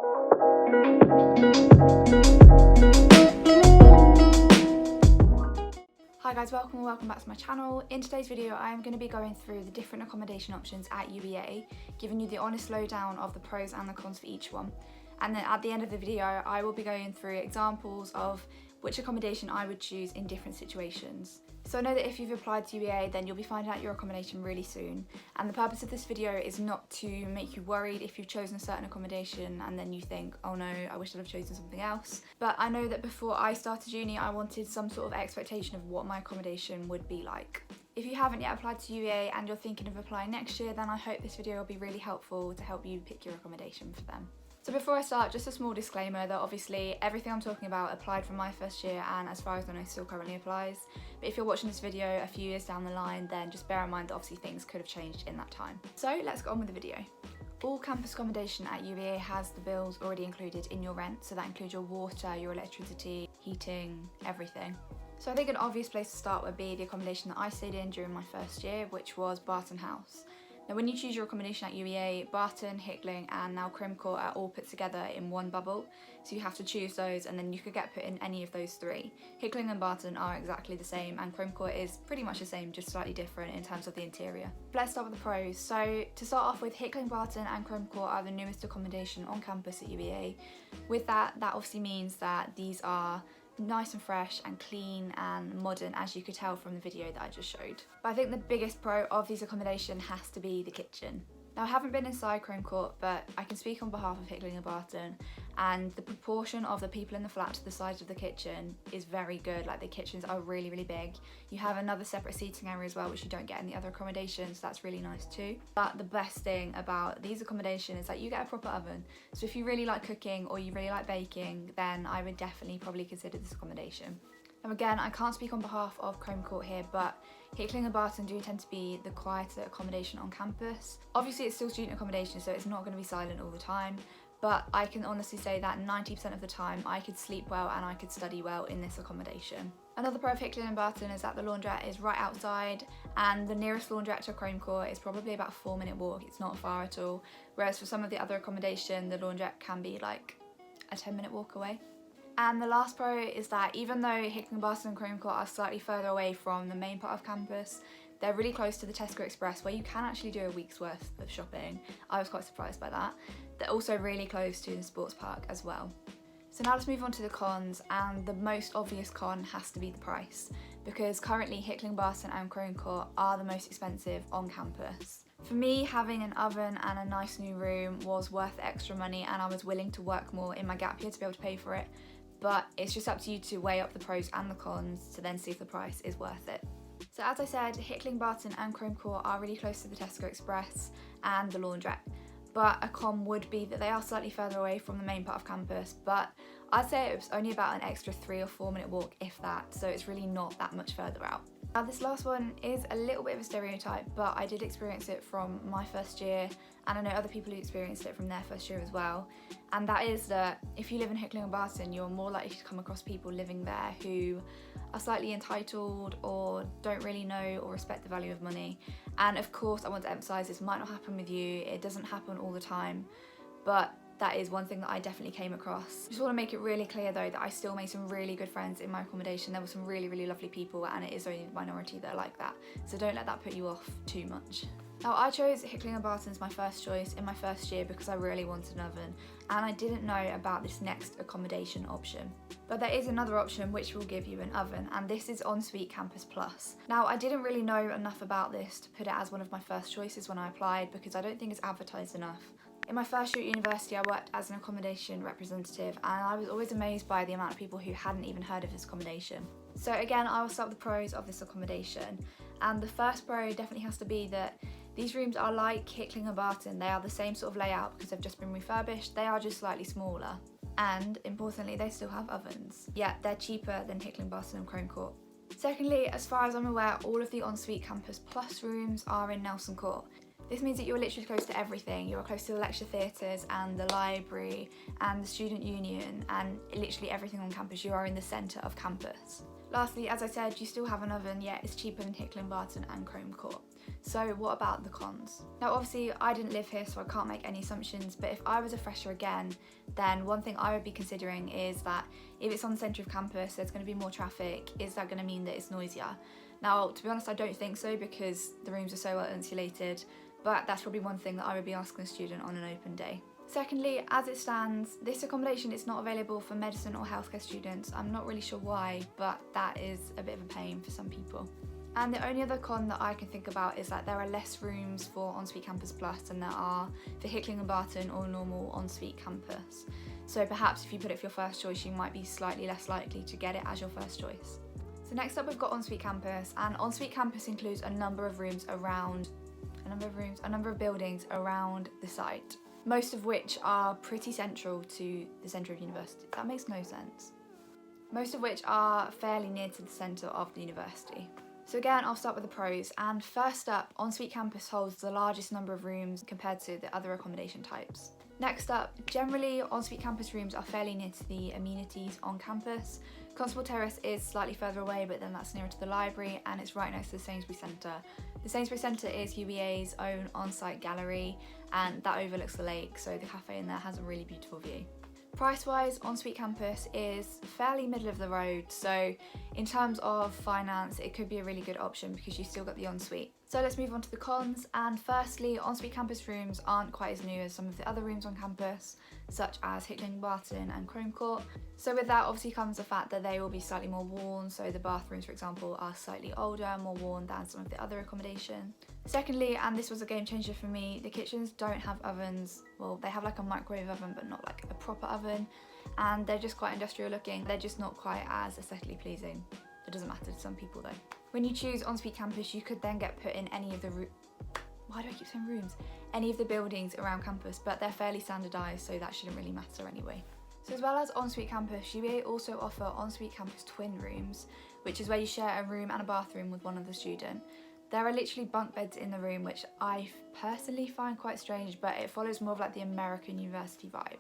Hi guys, welcome back to my channel. In today's video I am going to be going through the different accommodation options at UEA, giving you the honest lowdown of the pros and the cons for each one. And then at the end of the video I will be going through examples of which accommodation I would choose in different situations. So I know that if you've applied to UEA then you'll be finding out your accommodation really soon, and the purpose of this video is not to make you worried if you've chosen a certain accommodation and then you think, oh no, I wish I'd have chosen something else. But I know that before I started uni I wanted some sort of expectation of what my accommodation would be like. If you haven't yet applied to UEA and you're thinking of applying next year, then I hope this video will be really helpful to help you pick your accommodation for them. So before I start, just a small disclaimer that obviously everything I'm talking about applied from my first year and as far as I know still currently applies. But if you're watching this video a few years down the line, then just bear in mind that obviously things could have changed in that time. So let's get on with the video. All campus accommodation at UEA has the bills already included in your rent, so that includes your water, your electricity, heating, everything. So I think an obvious place to start would be the accommodation that I stayed in during my first year, which was Barton House. Now when you choose your accommodation at UEA, Barton, Hickling and now Crome are all put together in one bubble, so you have to choose those and then you could get put in any of those three. Hickling and Barton are exactly the same and Crome is pretty much the same, just slightly different in terms of the interior. Let's start with the pros. So to start off with, Hickling, Barton and Crome are the newest accommodation on campus at UEA. With that obviously means that these are nice and fresh and clean and modern, as you could tell from the video that I just showed. But I think the biggest pro of these accommodation has to be the kitchen. Now I haven't been inside Crome, but I can speak on behalf of Hickling and Barton, and the proportion of the people in the flat to the size of the kitchen is very good. Like the kitchens are really big. You have another separate seating area as well, which you don't get in the other accommodations, so that's really nice too. But the best thing about these accommodations is that you get a proper oven. So if you really like cooking or you really like baking, then I would definitely probably consider this accommodation. Now again, I can't speak on behalf of Crome here, but Hickling and Barton do tend to be the quieter accommodation on campus. Obviously it's still student accommodation, so it's not going to be silent all the time, but I can honestly say that 90% of the time I could sleep well and I could study well in this accommodation. Another pro of Hickling and Barton is that the laundrette is right outside, and the nearest laundrette to Crome is probably about a 4-minute walk. It's not far at all, whereas for some of the other accommodation the laundrette can be like a 10-minute walk away. And the last pro is that even though Hickling, Barton and Crome are slightly further away from the main part of campus, they're really close to the Tesco Express, where you can actually do a week's worth of shopping. I was quite surprised by that. They're also really close to the sports park as well. So now let's move on to the cons, and the most obvious con has to be the price, because currently Hickling, Barton and Crome are the most expensive on campus. For me, having an oven and a nice new room was worth the extra money, and I was willing to work more in my gap year to be able to pay for it. But it's just up to you to weigh up the pros and the cons to then see if the price is worth it. So as I said, Hickling, Barton and Crome are really close to the Tesco Express and the laundrette, but a con would be that they are slightly further away from the main part of campus, but I'd say it was only about an extra 3 or 4 minute walk, if that, so it's really not that much further out. Now this last one is a little bit of a stereotype, but I did experience it from my first year, and I know other people who experienced it from their first year as well, and that is that if you live in Hickling and Barton, you're more likely to come across people living there who are slightly entitled or don't really know or respect the value of money. And of course I want to emphasise this might not happen with you, it doesn't happen all the time, but that is one thing that I definitely came across. Just want to make it really clear though that I still made some really good friends in my accommodation. There were some really lovely people, and it is only the minority that are like that, so don't let that put you off too much. Now I chose Hickling and Barton as my first choice in my first year because I really wanted an oven, and I didn't know about this next accommodation option. But there is another option which will give you an oven, and this is Ensuite Campus Plus. Now I didn't really know enough about this to put it as one of my first choices when I applied, because I don't think it's advertised enough. In my first year at university I worked as an accommodation representative, and I was always amazed by the amount of people who hadn't even heard of this accommodation. So again, I will start with the pros of this accommodation, and the first pro definitely has to be that these rooms are like Hickling and Barton. They are the same sort of layout because they've just been refurbished, they are just slightly smaller. And importantly, they still have ovens. Yeah, they're cheaper than Hickling, Barton and Crome. Secondly, as far as I'm aware, all of the Ensuite Campus Plus rooms are in Nelson Court. This means that you're literally close to everything. You're close to the lecture theatres and the library and the student union and literally everything on campus. You are in the centre of campus. Lastly, as I said, you still have an oven, yet it's cheaper than Hickling, Barton and Crome. So what about the cons? Now obviously I didn't live here, so I can't make any assumptions, but if I was a fresher again, then one thing I would be considering is that if it's on the centre of campus, there's going to be more traffic. Is that going to mean that it's noisier? Now, to be honest, I don't think so, because the rooms are so well insulated, but that's probably one thing that I would be asking a student on an open day. Secondly, as it stands, this accommodation is not available for medicine or healthcare students. I'm not really sure why, but that is a bit of a pain for some people. And the only other con that I can think about is that there are less rooms for Ensuite Campus Plus than there are for Hickling and Barton or normal Ensuite Campus. So perhaps if you put it for your first choice, you might be slightly less likely to get it as your first choice. So next up we've got Ensuite Campus, and Ensuite Campus includes a number of buildings around the site, most of which are pretty central to the centre of university. That makes no sense. Most of which are fairly near to the centre of the university. So again, I'll start with the pros, and first up, Ensuite Campus holds the largest number of rooms compared to the other accommodation types. Next up, generally Ensuite Campus rooms are fairly near to the amenities on campus. Constable Terrace is slightly further away, but then that's nearer to the library, and it's right next to the Sainsbury's Centre. The Sainsbury's Centre is UBA's own on-site gallery, and that overlooks the lake, so the cafe in there has a really beautiful view. Price-wise, Ensuite Campus is fairly middle of the road, so in terms of finance, it could be a really good option because you still got the ensuite. So let's move on to the cons, and firstly, Ensuite Campus rooms aren't quite as new as some of the other rooms on campus, such as Hickling, Barton and Crome Court. So with that obviously comes the fact that they will be slightly more worn, so the bathrooms, for example, are slightly older and more worn than some of the other accommodation. Secondly, and this was a game changer for me, the kitchens don't have ovens. Well, they have like a microwave oven, but not like a proper oven, and they're just quite industrial looking. They're just not quite as aesthetically pleasing. It doesn't matter to some people though. When you choose Ensuite Campus, you could then get put in any of the any of the buildings around campus, but they're fairly standardised, so that shouldn't really matter anyway. So as well as Ensuite Campus, UBA also offer Ensuite Campus twin rooms, which is where you share a room and a bathroom with one other student. There are literally bunk beds in the room, which I personally find quite strange, but it follows more of like the American university vibe.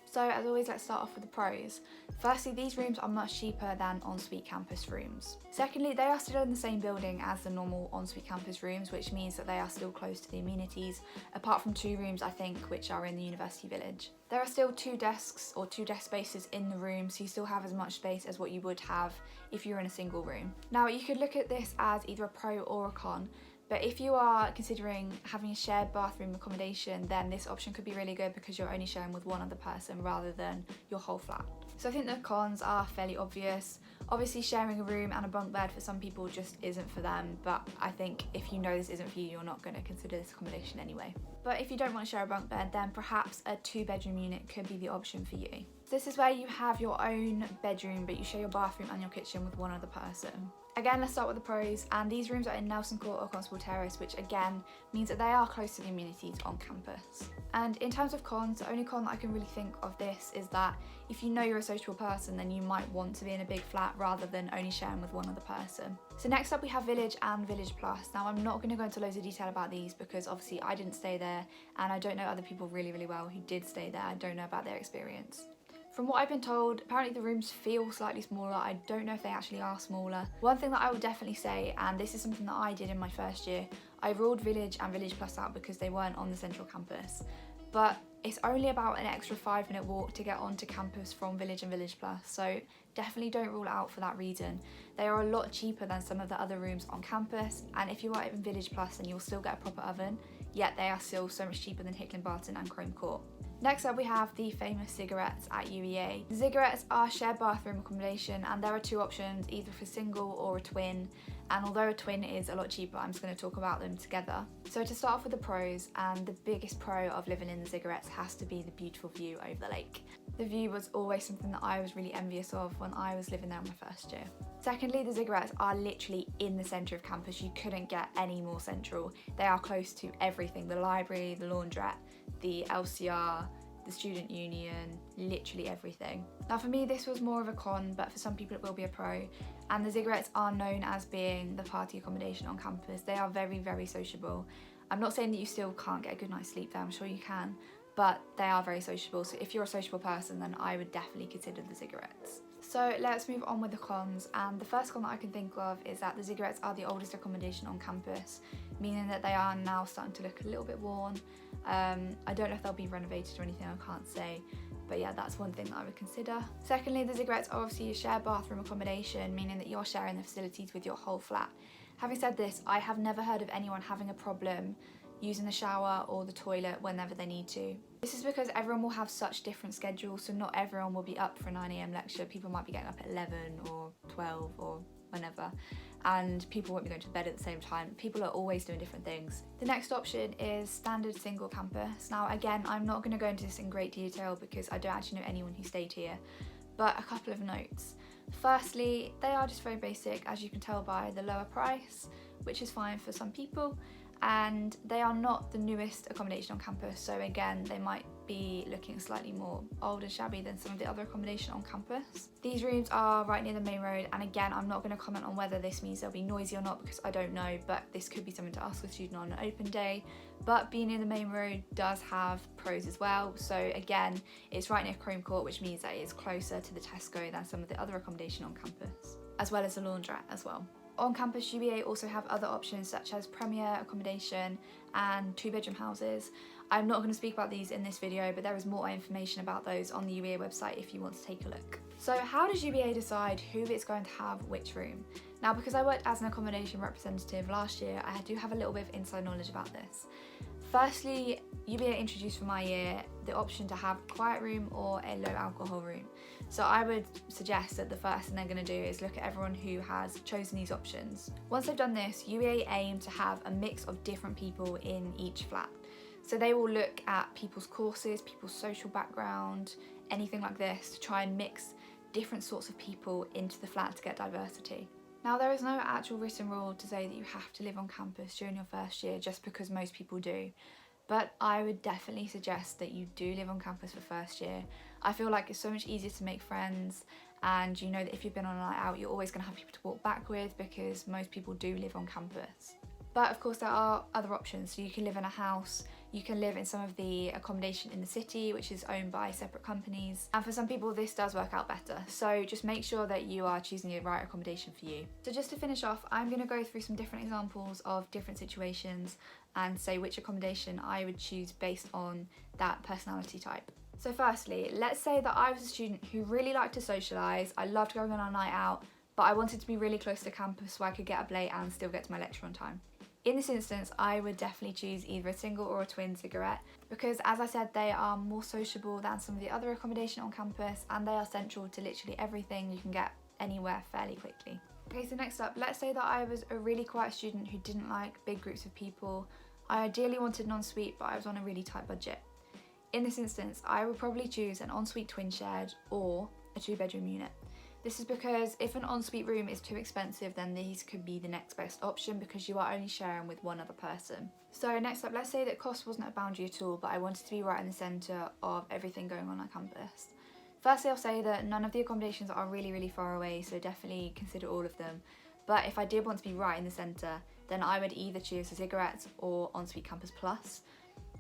So as always, let's start off with the pros. Firstly, these rooms are much cheaper than Ensuite Campus rooms. Secondly, they are still in the same building as the normal Ensuite Campus rooms, which means that they are still close to the amenities, apart from 2 rooms I think which are in the university village. There are still 2 desks or 2 desk spaces in the room, so you still have as much space as what you would have if you were in a single room. Now you could look at this as either a pro or a con, but if you are considering having a shared bathroom accommodation, then this option could be really good because you're only sharing with one other person rather than your whole flat. So I think the cons are fairly obvious. Obviously sharing a room and a bunk bed for some people just isn't for them, but I think if you know this isn't for you, you're not going to consider this accommodation anyway. But if you don't want to share a bunk bed, then perhaps a 2-bedroom unit could be the option for you. This is where you have your own bedroom, but you share your bathroom and your kitchen with one other person. Again, let's start with the pros, and these rooms are in Nelson Court or Constable Terrace, which again means that they are close to the amenities on campus. And in terms of cons, the only con that I can really think of this is that if you know you're a sociable person, then you might want to be in a big flat rather than only sharing with one other person. So next up we have Village and Village Plus. Now I'm not going to go into loads of detail about these because obviously I didn't stay there and I don't know other people really well who did stay there. I don't know about their experience. From what I've been told, apparently the rooms feel slightly smaller. I don't know if they actually are smaller. One thing that I would definitely say, and this is something that I did in my first year, I ruled Village and Village Plus out because they weren't on the central campus. But it's only about an extra 5-minute walk to get onto campus from Village and Village Plus, so definitely don't rule it out for that reason. They are a lot cheaper than some of the other rooms on campus, and if you are in Village Plus, then you'll still get a proper oven, yet they are still so much cheaper than Hickling, Barton and Crome Court. Next up we have the famous Ziggurats at UEA. The Ziggurats are shared bathroom accommodation, and there are 2 options, either for single or a twin, and although a twin is a lot cheaper, I'm just going to talk about them together. So to start off with the pros, and the biggest pro of living in the Ziggurats has to be the beautiful view over the lake. The view was always something that I was really envious of when I was living there in my first year. Secondly, the Ziggurats are literally in the centre of campus. You couldn't get any more central. They are close to everything, the library, the laundrette, the LCR, the student union, literally everything. Now for me this was more of a con, but for some people it will be a pro, and the Ziggurats are known as being the party accommodation on campus. They are very sociable. I'm not saying that you still can't get a good night's sleep there, I'm sure you can, but they are very sociable. So if you're a sociable person, then I would definitely consider the Ziggurats. So let's move on with the cons, and the first con that I can think of is that the Ziggurats are the oldest accommodation on campus, meaning that they are now starting to look a little bit worn. I don't know if they'll be renovated or anything, I can't say, but yeah, that's one thing that I would consider. Secondly, the Ziggurats are obviously a shared bathroom accommodation, meaning that you're sharing the facilities with your whole flat. Having said this, I have never heard of anyone having a problem using the shower or the toilet whenever they need to. This is because everyone will have such different schedules, so not everyone will be up for a 9 AM lecture. People might be getting up at 11 or 12 or whenever, and people won't be going to bed at the same time. People are always doing different things. The next option is standard single campus. Now again, I'm not going to go into this in great detail because I don't actually know anyone who stayed here, but a couple of notes. Firstly, they are just very basic, as you can tell by the lower price, which is fine for some people, and they are not the newest accommodation on campus, so again they might be looking slightly more old and shabby than some of the other accommodation on campus. These rooms are right near the main road, and again I'm not going to comment on whether this means they'll be noisy or not because I don't know, but this could be something to ask a student on an open day. But being near the main road does have pros as well. So again, it's right near Crome Court, which means that it's closer to the Tesco than some of the other accommodation on campus, as well as the laundrette as well. On campus, UBA also have other options such as premier accommodation and 2-bedroom houses. I'm not going to speak about these in this video, but there is more information about those on the UBA website if you want to take a look. So how does UBA decide who it's going to have which room? Now, because I worked as an accommodation representative last year, I do have a little bit of inside knowledge about this. Firstly, UBA introduced for my year the option to have a quiet room or a low alcohol room. So I would suggest that the first thing they're going to do is look at everyone who has chosen these options. Once they've done this, UBA aim to have a mix of different people in each flat. So they will look at people's courses, people's social background, anything like this, to try and mix different sorts of people into the flat to get diversity. Now, there is no actual written rule to say that you have to live on campus during your first year just because most people do, but I would definitely suggest that you do live on campus for first year. I feel like it's so much easier to make friends, and you know that if you've been on a night out, you're always going to have people to walk back with because most people do live on campus. But of course there are other options, so you can live in a house, you can live in some of the accommodation in the city which is owned by separate companies, and for some people this does work out better, so just make sure that you are choosing the right accommodation for you. So just to finish off, I'm going to go through some different examples of different situations and say which accommodation I would choose based on that personality type. So firstly, let's say that I was a student who really liked to socialise, I loved going on a night out, but I wanted to be really close to campus so I could get up late and still get to my lecture on time. In this instance, I would definitely choose either a single or a twin Ziggurat because, as I said, they are more sociable than some of the other accommodation on campus, and they are central to literally everything. You can get anywhere fairly quickly. Okay, so next up, let's say that I was a really quiet student who didn't like big groups of people. I ideally wanted an ensuite, but I was on a really tight budget. In this instance, I would probably choose an ensuite twin shared or a 2-bedroom unit. This is because if an ensuite room is too expensive, then these could be the next best option because you are only sharing with one other person. So next up, let's say that cost wasn't a boundary at all, but I wanted to be right in the centre of everything going on campus. Firstly, I'll say that none of the accommodations are really far away, so definitely consider all of them. But if I did want to be right in the centre, then I would either choose the Ziggurats or Ensuite Campus Plus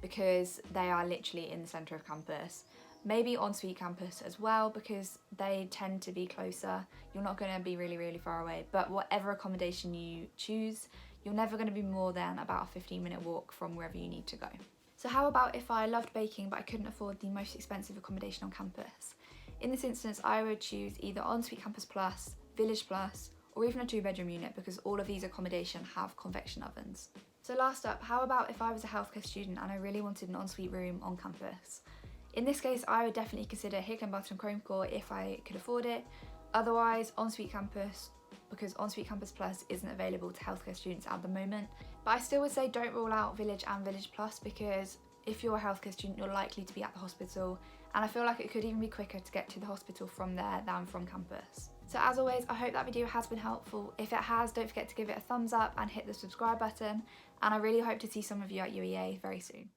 because they are literally in the centre of campus. Maybe Ensuite Campus as well because they tend to be closer. You're not going to be really far away, but whatever accommodation you choose, you're never going to be more than about a 15-minute walk from wherever you need to go. So how about if I loved baking but I couldn't afford the most expensive accommodation on campus? In this instance, I would choose either Ensuite Campus Plus, Village Plus, or even a 2-bedroom unit because all of these accommodation have convection ovens. So last up, how about if I was a healthcare student and I really wanted an ensuite room on campus? In this case, I would definitely consider Hickling, Barton and Crome Court if I could afford it. Otherwise, Ensuite Campus, because Ensuite Campus Plus isn't available to healthcare students at the moment. But I still would say don't rule out Village and Village Plus because if you're a healthcare student, you're likely to be at the hospital, and I feel like it could even be quicker to get to the hospital from there than from campus. So as always, I hope that video has been helpful. If it has, don't forget to give it a thumbs up and hit the subscribe button, and I really hope to see some of you at UEA very soon.